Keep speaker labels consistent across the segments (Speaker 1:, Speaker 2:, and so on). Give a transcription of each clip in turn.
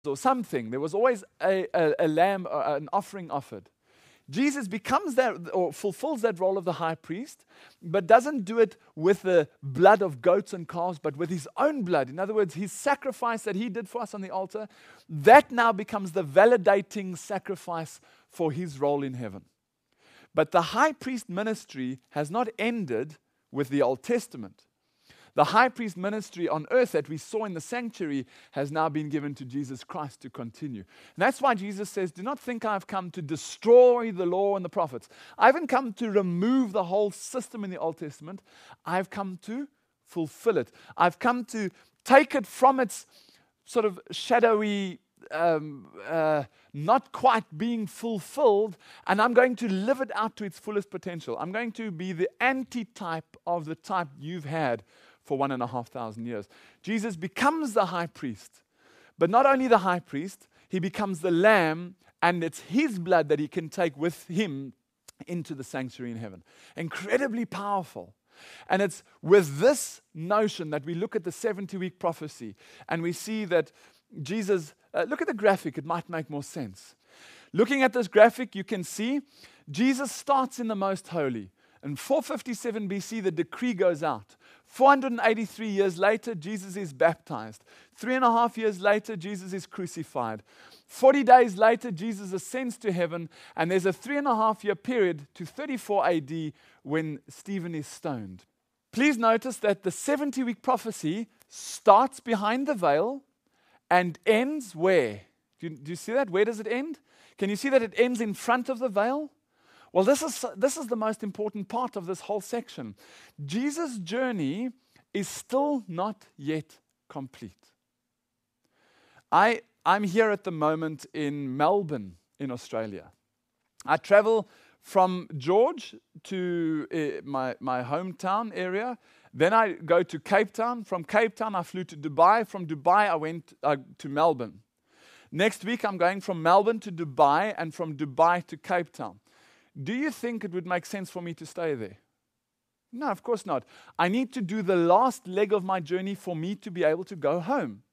Speaker 1: or something. There was always a lamb or an offering offered. Jesus becomes that or fulfills that role of the high priest, but doesn't do it with the blood of goats and calves, but with his own blood. In other words, his sacrifice that he did for us on the altar, that now becomes the validating sacrifice for his role in heaven. But the high priest ministry has not ended with the Old Testament. The high priest ministry on earth that we saw in the sanctuary has now been given to Jesus Christ to continue. And that's why Jesus says, do not think I've come to destroy the law and the prophets. I haven't come to remove the whole system in the Old Testament. I've come to fulfill it. I've come to take it from its sort of shadowy, not quite being fulfilled, and I'm going to live it out to its fullest potential. I'm going to be the antitype of the type you've had for 1,500 years. Jesus becomes the high priest, but not only the high priest, he becomes the lamb, and it's his blood that he can take with him into the sanctuary in heaven. Incredibly powerful. And it's with this notion that we look at the 70-week prophecy, and we see that Jesus, look at the graphic, it might make more sense. Looking at this graphic, you can see Jesus starts in the most holy. In 457 BC, the decree goes out. 483 years later, Jesus is baptized. 3.5 years later, Jesus is crucified. 40 days later, Jesus ascends to heaven, and there's a 3.5 year period to 34 AD when Stephen is stoned. Please notice that the 70-week prophecy starts behind the veil and ends where? Do you see that? Where does it end? Can you see that it ends in front of the veil? Well, this is the most important part of this whole section. Jesus' journey is still not yet complete. I'm here at the moment in Melbourne, in Australia. I travel from George to my hometown area. Then I go to Cape Town. From Cape Town, I flew to Dubai. From Dubai, I went to Melbourne. Next week, I'm going from Melbourne to Dubai and from Dubai to Cape Town. Do you think it would make sense for me to stay there? No, of course not. I need to do the last leg of my journey for me to be able to go home.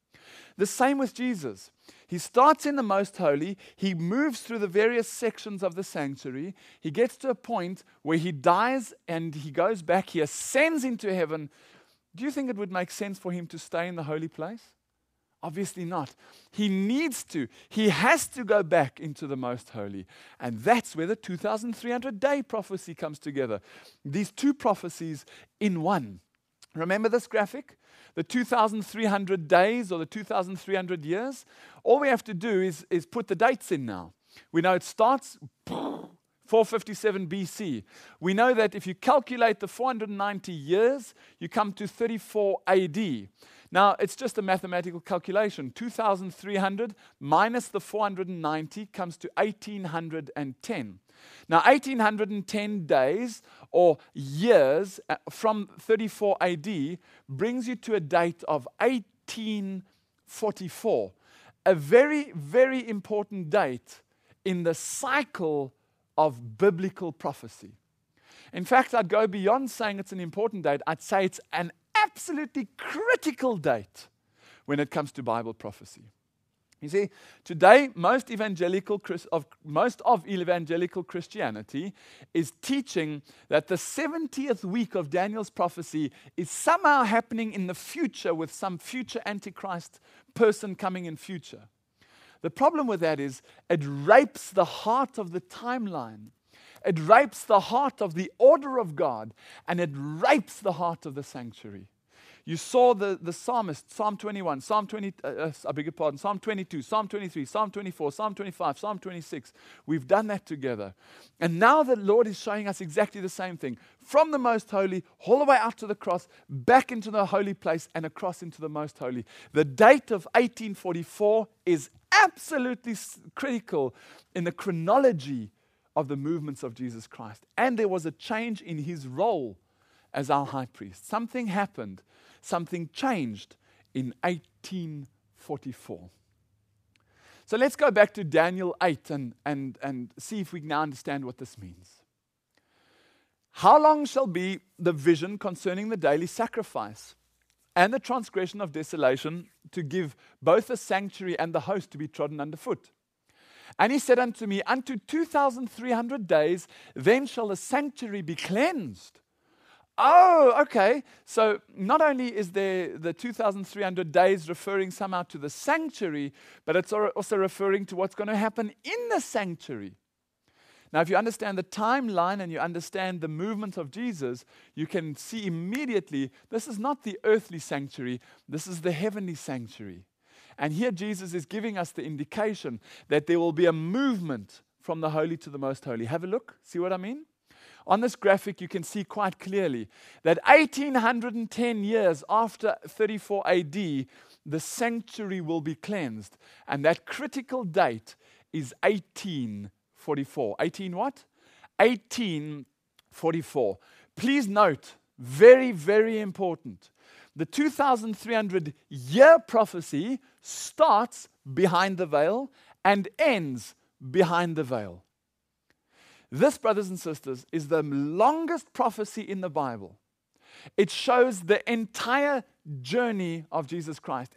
Speaker 1: The same with Jesus. He starts in the most holy. He moves through the various sections of the sanctuary. He gets to a point where he dies and he goes back. He ascends into heaven. Do you think it would make sense for him to stay in the holy place? Obviously not. He needs to. He has to go back into the most holy. And that's where the 2,300-day prophecy comes together. These two prophecies in one. Remember this graphic? The 2,300 days or the 2,300 years? All we have to do is put the dates in now. We know it starts 457 BC. We know that if you calculate the 490 years, you come to 34 AD. Now, it's just a mathematical calculation. 2,300 minus the 490 comes to 1,810. Now, 1,810 days or years from 34 AD brings you to a date of 1844. A very, very important date in the cycle of biblical prophecy. In fact, I'd go beyond saying it's an important date. I'd say it's an absolutely critical date when it comes to Bible prophecy. You see, today most of evangelical Christianity is teaching that the 70th week of Daniel's prophecy is somehow happening in the future with some future Antichrist person coming in future. The problem with that is it rapes the heart of the timeline. It rapes the heart of the order of God, and it rapes the heart of the sanctuary. You saw the psalmist, Psalm 21, Psalm 22, Psalm 23, Psalm 24, Psalm 25, Psalm 26. We've done that together. And now the Lord is showing us exactly the same thing. From the most holy, all the way out to the cross, back into the holy place, and across into the most holy. The date of 1844 is absolutely critical in the chronology of the movements of Jesus Christ. And there was a change in his role as our high priest. Something happened. Something changed in 1844. So let's go back to Daniel 8 and see if we can now understand what this means. How long shall be the vision concerning the daily sacrifice? and the transgression of desolation, to give both the sanctuary and the host to be trodden underfoot. And he said unto me, unto 2,300 days, then shall the sanctuary be cleansed. Oh, okay. So not only is there the 2,300 days referring somehow to the sanctuary, but it's also referring to what's going to happen in the sanctuary. Now, if you understand the timeline and you understand the movement of Jesus, you can see immediately this is not the earthly sanctuary, this is the heavenly sanctuary. And here Jesus is giving us the indication that there will be a movement from the holy to the most holy. Have a look. See what I mean? On this graphic, you can see quite clearly that 1810 years after 34 AD, the sanctuary will be cleansed. And that critical date is 1844. 18 what? 1844. Please note, very, very important. The 2,300 year prophecy starts behind the veil and ends behind the veil. This, brothers and sisters, is the longest prophecy in the Bible. It shows the entire journey of Jesus Christ.